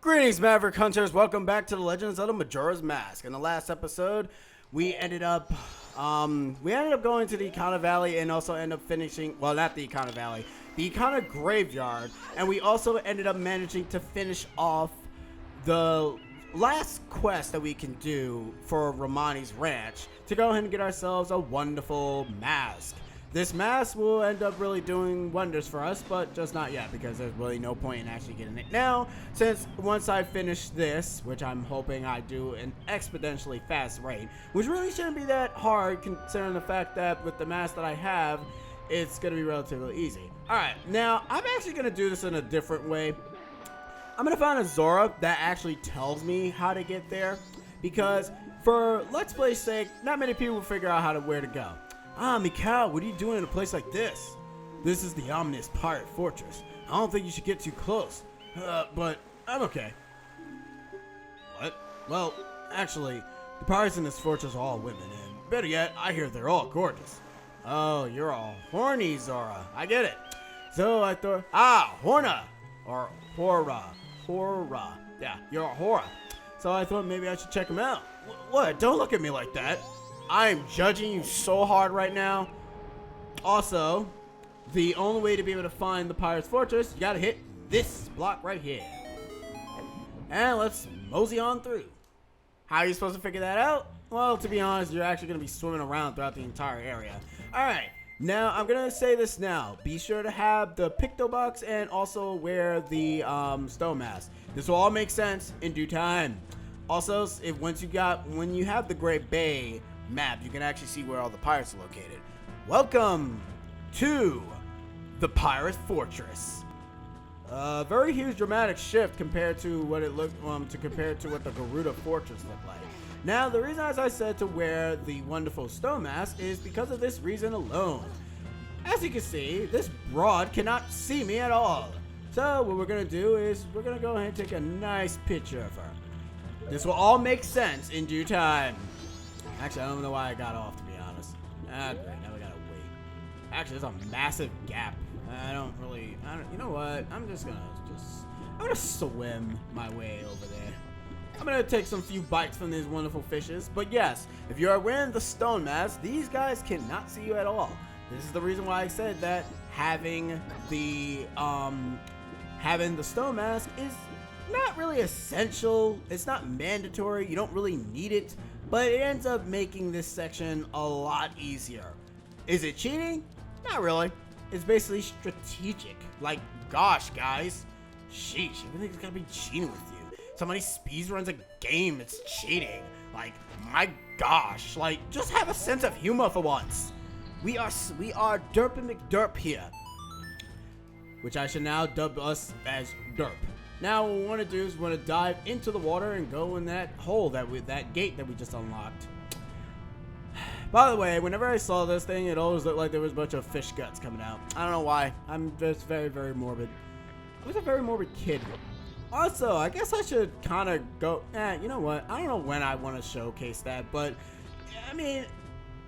Greetings, Maverick Hunters. Welcome back to the Legend of Zelda Majora's Mask. In the last episode, we ended up going to the Ikana Valley and also ended up finishing, well, not the Ikana Valley, the Ikana Graveyard, and we also ended up managing to finish off the last quest that we can do for Romani's Ranch to go ahead and get ourselves a wonderful mask. This mask will end up really doing wonders for us, but just not yet, because there's really no point in actually getting it now, since once I finish this, which I'm hoping I do an exponentially fast rate, which really shouldn't be that hard considering the fact that with the mask that I have, it's going to be relatively easy. Alright, now I'm actually going to do this in a different way. I'm going to find a Zora that actually tells me how to get there, because for Let's Play's sake, not many people figure out where to go. Ah, Mikau, what are you doing in a place like this? This is the ominous pirate fortress. I don't think you should get too close. But I'm okay. What? Well, actually, the pirates in this fortress are all women, and better yet, I hear they're all gorgeous. Oh, you're all horny, Zora. I get it. So I thought, Horna! Or Hora. Hora. Yeah, you're a Hora. So I thought maybe I should check them out. What? Don't look at me like that. I'm judging you so hard right now. Also, the only way to be able to find the Pirate's Fortress, you gotta hit this block right here. And let's mosey on through. How are you supposed to figure that out? Well, to be honest, you're actually gonna be swimming around throughout the entire area. Alright, now I'm gonna say this now. Be sure to have the Picto Box and also wear the stone mask. This will all make sense in due time. Also, when you have the Great Bay map, you can actually see where all the pirates are located. Welcome to the Pirate Fortress. Very huge dramatic shift compared to what it looked compared to what the Garuda Fortress looked like. Now, the reason, as I said, to wear the wonderful stone mask is because of this reason alone. As you can see, this broad cannot see me at all. So what we're gonna do is we're gonna go ahead and take a nice picture of her. This will all make sense in due time. Actually, I don't know why I got off, to be honest. Great, now we gotta wait. Actually, there's a massive gap. You know what? I'm gonna swim my way over there. I'm gonna take some few bites from these wonderful fishes. But yes, if you are wearing the stone mask, these guys cannot see you at all. This is the reason why I said that having the stone mask is not really essential. It's not mandatory. You don't really need it. But it ends up making this section a lot easier. Is it cheating? Not really. It's basically strategic. Like, gosh, guys. Sheesh, everything's gotta be cheating with you. Somebody speedruns a game, it's cheating. Like, my gosh. Like, just have a sense of humor for once. We are Derp and McDerp here. Which I should now dub us as Derp. Now what we want to do is we want to dive into the water and go in that hole, that gate that we just unlocked. By the way, whenever I saw this thing, it always looked like there was a bunch of fish guts coming out. I don't know why. I'm just very, very morbid. I was a very morbid kid. Also, I guess I should kind of go, you know what? I don't know when I want to showcase that, but, I mean,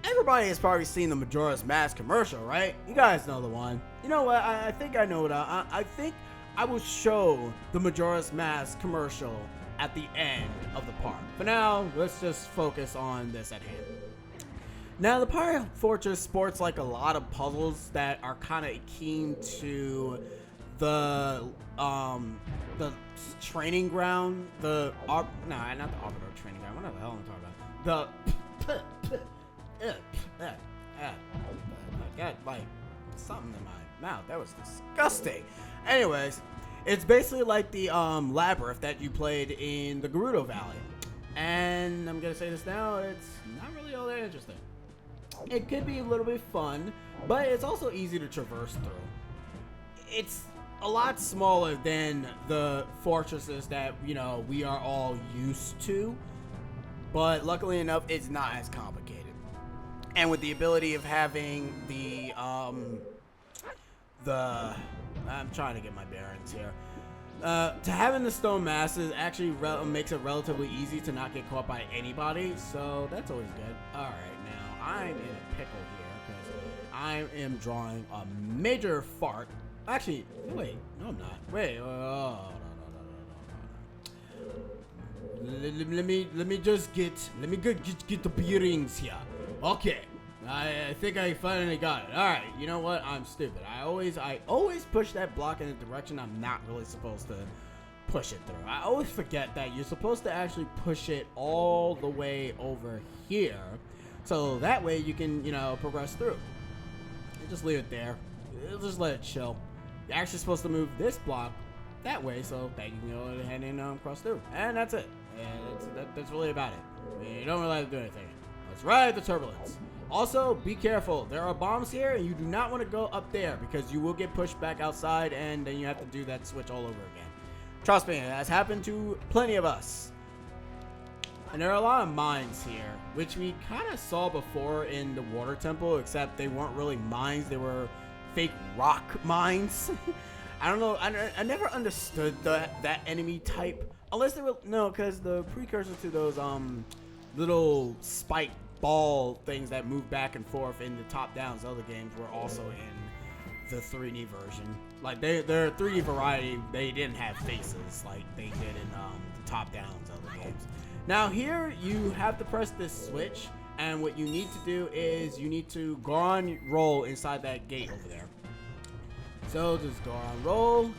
everybody has probably seen the Majora's Mask commercial, right? You guys know the one. You know what? I think I know what I think I will show the Majora's Mask commercial at the end of the park. For now, let's just focus on this at hand. Now, the Pirate Fortress sports like a lot of puzzles that are kind of keen to the training ground, not the Arbiter training ground. What the hell am I talking about? I got like something in my mouth. That was disgusting. Anyways, it's basically like the labyrinth that you played in the Gerudo Valley. And I'm gonna say this now, it's not really all that interesting. It could be a little bit fun, but it's also easy to traverse through. It's a lot smaller than the fortresses that, you know, we are all used to. But luckily enough, it's not as complicated. And with the ability of having I'm trying to get my bearings here. To having the stone masses actually makes it relatively easy to not get caught by anybody, so that's always good. Alright, now I'm in a pickle here because I am drawing a major fart. Actually, wait, no I'm not. Wait, no. let me just get the bearings here. Okay. I think I finally got it. All right. You know what? I'm stupid. I always push that block in a direction I'm not really supposed to push it through. I always forget that you're supposed to actually push it all the way over here, so that way you can, you know, progress through. You just leave it there. You'll just let it chill. You're actually supposed to move this block that way so that you can go ahead and cross through. And that's it. And that's really about it. I mean, you don't really have to do anything. Let's ride the turbulence. Also, be careful. There are bombs here, and you do not want to go up there because you will get pushed back outside, and then you have to do that switch all over again. Trust me, it has happened to plenty of us. And there are a lot of mines here, which we kind of saw before in the water temple, except they weren't really mines. They were fake rock mines. I don't know. I never understood that enemy type. Unless they were... No, because the precursor to those little spike ball things that move back and forth in the top-down Zelda games were also in the 3D version. Like, their 3D variety, they didn't have faces like they did in the top-down Zelda games. Now here, you have to press this switch, and what you need to do is you need to go on roll inside that gate over there. So just go on roll,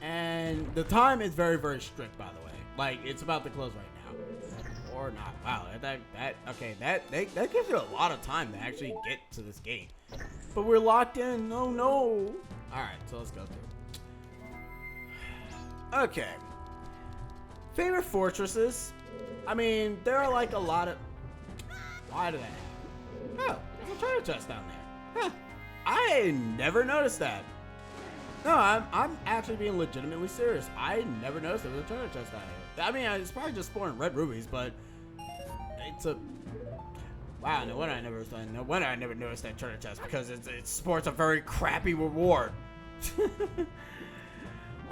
and the time is very, very strict, by the way. Like, it's about to close right now. Or not. Wow, that gives you a lot of time to actually get to this gate. But we're locked in. Oh no. Alright, so let's go through. Okay. Favorite fortresses? I mean, there are like a lot of... Why do that happen? Oh, there's a treasure chest down there. Huh. I never noticed that. No, I'm actually being legitimately serious. I never noticed there was a treasure chest down here. I mean, it's probably just spawning red rubies, but it's a... Wow, no wonder I never noticed that treasure chest, because it sports a very crappy reward.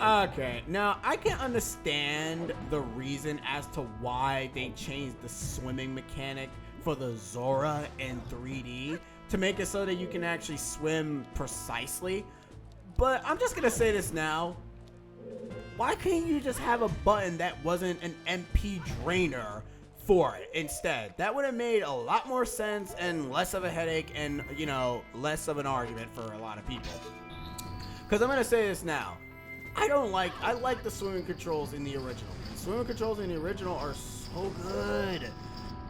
Okay, now I can understand the reason as to why they changed the swimming mechanic for the Zora in 3D to make it so that you can actually swim precisely. But I'm just gonna say this now. Why couldn't you just have a button that wasn't an MP drainer for it instead? That would have made a lot more sense and less of a headache and, you know, less of an argument for a lot of people. Because I'm gonna say this now. I like the swimming controls in the original. The swimming controls in the original are so good.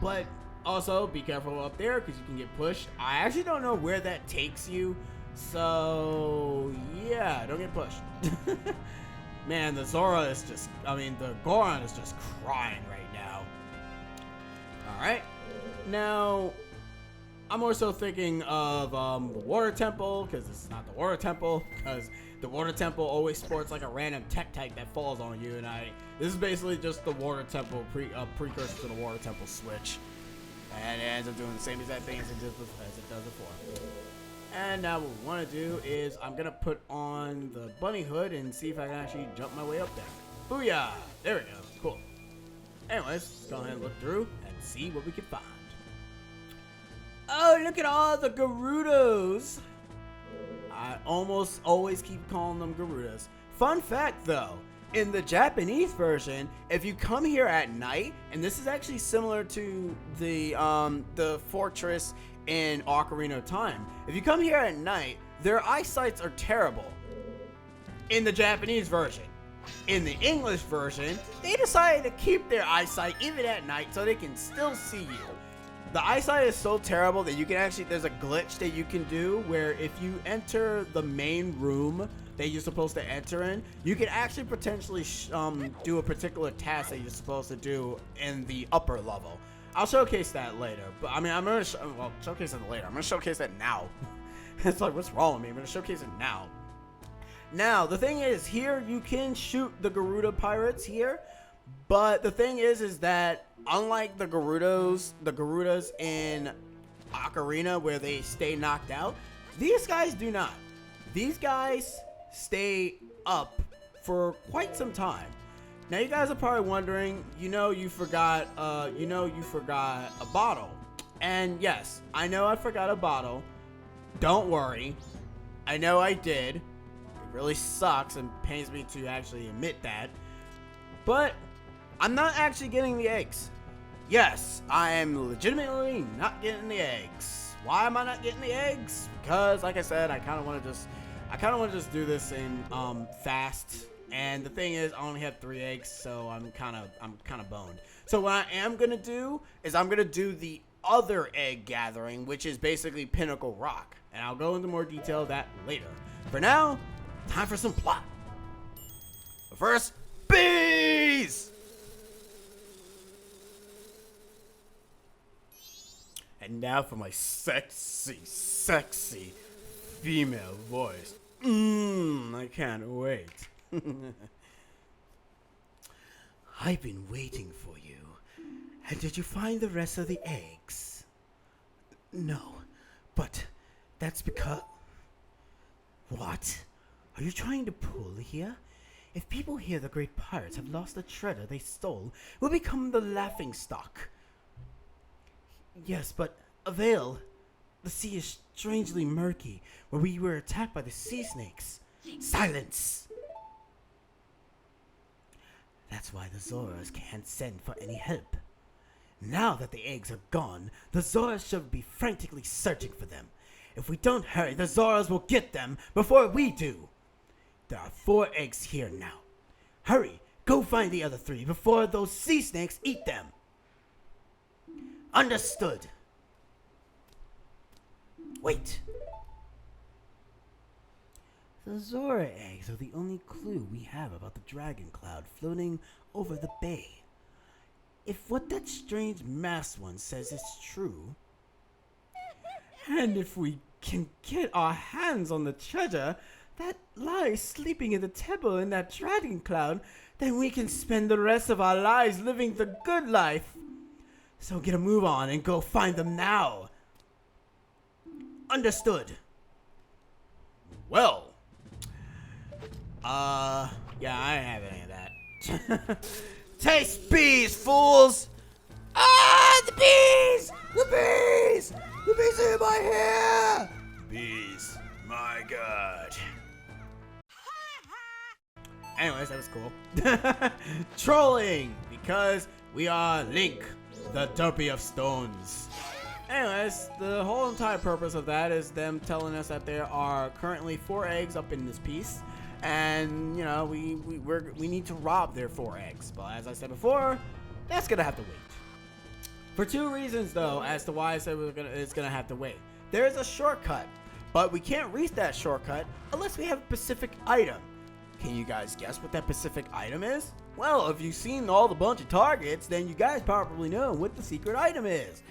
But also, be careful up there because you can get pushed. I actually don't know where that takes you. So, yeah, don't get pushed. Man, the Zora is just, the Goron is just crying right now. Alright. Now, I'm also thinking of the Water Temple, because this is not the Water Temple, because the Water Temple always sports like a random tech type that falls on you, and this is basically just the Water Temple precursor to the Water Temple switch. And it ends up doing the same exact thing as it does before. And now what we want to do is I'm going to put on the bunny hood and see if I can actually jump my way up there. Booyah! There we go. Cool. Anyways, let's go ahead and look through and see what we can find. Oh, look at all the Gerudos! I almost always keep calling them Gerudos. Fun fact though, in the Japanese version, if you come here at night, and this is actually similar to the fortress in Ocarina of Time. If you come here at night, their eyesights are terrible. In the Japanese version. In the English version, they decided to keep their eyesight even at night so they can still see you. The eyesight is so terrible that you can actually, there's a glitch that you can do where if you enter the main room that you're supposed to enter in, you can actually potentially do a particular task that you're supposed to do in the upper level. I'll showcase that later, but I'm gonna showcase it later. I'm gonna showcase that now. It's like, what's wrong with me? I'm gonna showcase it now. Now, the thing is, here you can shoot the Gerudo pirates here, but the thing is that unlike the Gerudos in Ocarina where they stay knocked out, these guys do not. These guys stay up for quite some time. Now you guys are probably wondering, you forgot a bottle. And yes, I know I forgot a bottle. Don't worry. I know I did. It really sucks and pains me to actually admit that. But I'm not actually getting the eggs. Yes, I am legitimately not getting the eggs. Why am I not getting the eggs? Because, like I said, I kind of want to just do this in fast. And the thing is, I only have 3 eggs, so I'm kind of boned. So what I am gonna do is I'm gonna do the other egg gathering, which is basically Pinnacle Rock, and I'll go into more detail of that later. For now, time for some plot. But first, bees! And now for my sexy, sexy female voice. I can't wait. I've been waiting for you. And did you find the rest of the eggs? No, but that's because... What? Are you trying to pull here? If people hear the great pirates have lost the treasure they stole, we'll become the laughing stock. Yes, but Avail, the sea is strangely murky, where we were attacked by the sea snakes. Silence! That's why the Zoras can't send for any help. Now that the eggs are gone, the Zoras should be frantically searching for them. If we don't hurry, the Zoras will get them before we do. There are 4 eggs here now. Hurry, go find the other 3 before those sea snakes eat them. Understood. Wait. The Zora eggs are the only clue we have about the dragon cloud floating over the bay. If what that strange masked one says is true, and if we can get our hands on the treasure that lies sleeping in the temple in that dragon cloud, then we can spend the rest of our lives living the good life. So get a move on and go find them now. Understood. Well, yeah, I don't have any of that. Taste bees, fools! Ah, the bees! The bees! The bees are in my hair! Bees, my god. Anyways, that was cool. Trolling, because we are Link, the Derpy of Stones. Anyways, the whole entire purpose of that is them telling us that there are currently 4 eggs up in this piece, and you know we need to rob their 4 eggs. But as I said before, that's gonna have to wait. For 2 reasons though, as to why I said it's gonna have to wait. There is a shortcut, but we can't reach that shortcut unless we have a specific item. Can you guys guess what that specific item is? Well, if you've seen all the bunch of targets, then you guys probably know what the secret item is.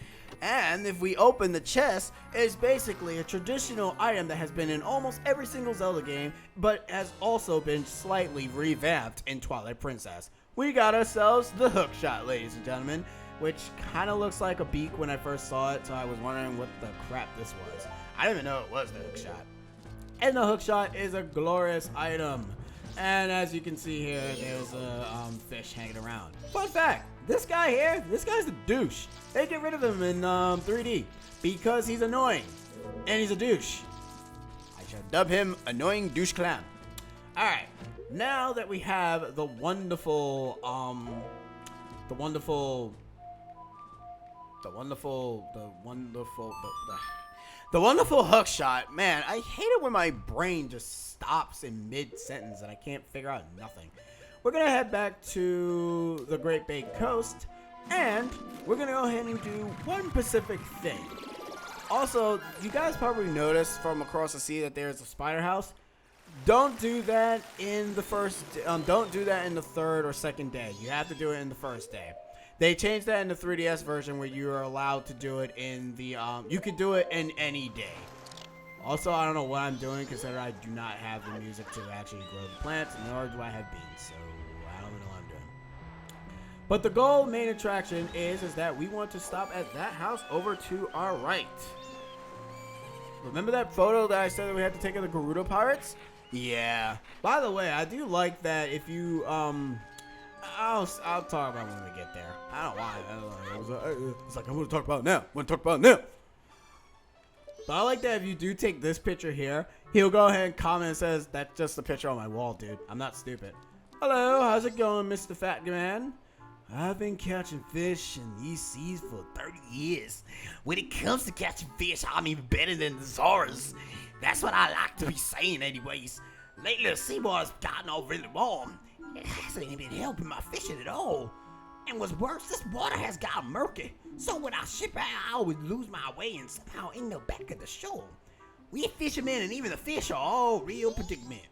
And if we open the chest, it's basically a traditional item that has been in almost every single Zelda game, but has also been slightly revamped in Twilight Princess. We got ourselves the hookshot, ladies and gentlemen, which kind of looks like a beak when I first saw it, so I was wondering what the crap this was. I didn't even know it was the hookshot. And the hookshot is a glorious item. And as you can see here, there's a fish hanging around. Fun fact, this guy here, this guy's a douche. They get rid of him in 3D because he's annoying. And he's a douche. I shall dub him Annoying Douche Clown. Alright, now that we have the wonderful hookshot, man, I hate it when my brain just stops in mid-sentence and I can't figure out nothing. We're going to head back to the Great Bay Coast, and we're going to go ahead and do one specific thing. Also, you guys probably noticed from across the sea that there's a spider house. Don't do that in the first, don't do that in the 3rd or 2nd day. You have to do it in the 1st day. They changed that in the 3DS version where you are allowed to do it in the, you could do it in any day. Also, I don't know what I'm doing because I do not have the music to actually grow the plants, nor do I have beans, so I don't know what I'm doing. But the goal, main attraction, is that we want to stop at that house over to our right. Remember that photo that I said that we had to take of the Gerudo Pirates? Yeah. By the way, I do like that if you, I'll talk about it when we get there. I don't know why. It's like, I want to talk about it now. But I like that if you do take this picture here, he'll go ahead and comment and says, that's just a picture on my wall, dude. I'm not stupid. Hello, how's it going, Mr. Fat Man? I've been catching fish in these seas for 30 years. When it comes to catching fish, I'm even better than the Zoras. That's what I like to be saying anyways. Lately, the seawater's gotten all really warm. It hasn't even been helping my fishing at all. And what's worse, this water has gotten murky. So when I ship out, I always lose my way and somehow end up back at the shore. We fishermen and even the fish are all real predicament.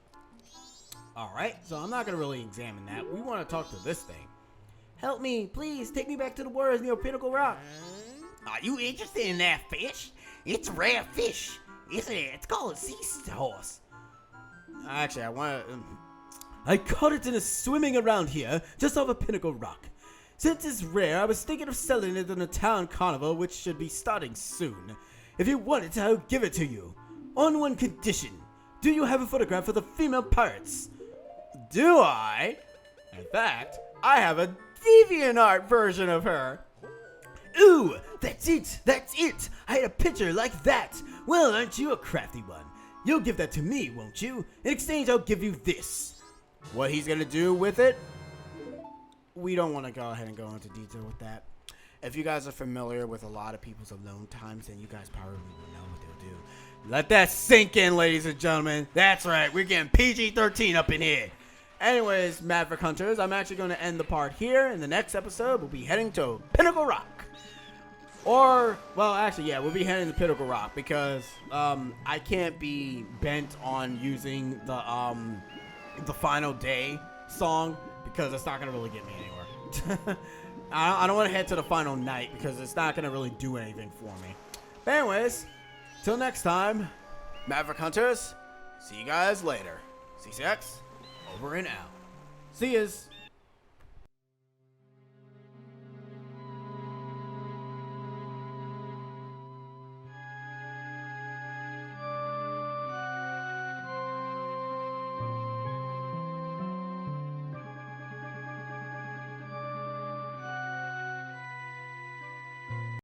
Alright, so I'm not going to really examine that. We want to talk to this thing. Help me, please, take me back to the waters near Pinnacle Rock. Are you interested in that fish? It's a rare fish, isn't it? It's called a sea horse. Actually, I caught it in a swimming around here, just off of Pinnacle Rock. Since it's rare, I was thinking of selling it in the town carnival, which should be starting soon. If you want it, I'll give it to you. On one condition. Do you have a photograph of the female pirates? Do I? In fact, I have a DeviantArt version of her. Ooh, that's it, that's it. I had a picture like that. Well, aren't you a crafty one? You'll give that to me, won't you? In exchange, I'll give you this. What he's going to do with it? We don't want to go ahead and go into detail with that. If you guys are familiar with a lot of people's alone times, then you guys probably will know what they'll do. Let that sink in, ladies and gentlemen. That's right, we're getting PG-13 up in here. Anyways, Maverick Hunters, I'm actually going to end the part here. In the next episode, we'll be heading to Pinnacle Rock. Or, well, actually, yeah, we'll be heading to Pinnacle Rock because I can't be bent on using the Final Day song because it's not going to really get me anywhere. I don't want to head to the final night because it's not going to really do anything for me. But anyways, till next time, Maverick Hunters, see you guys later. CCX, over and out. See yas.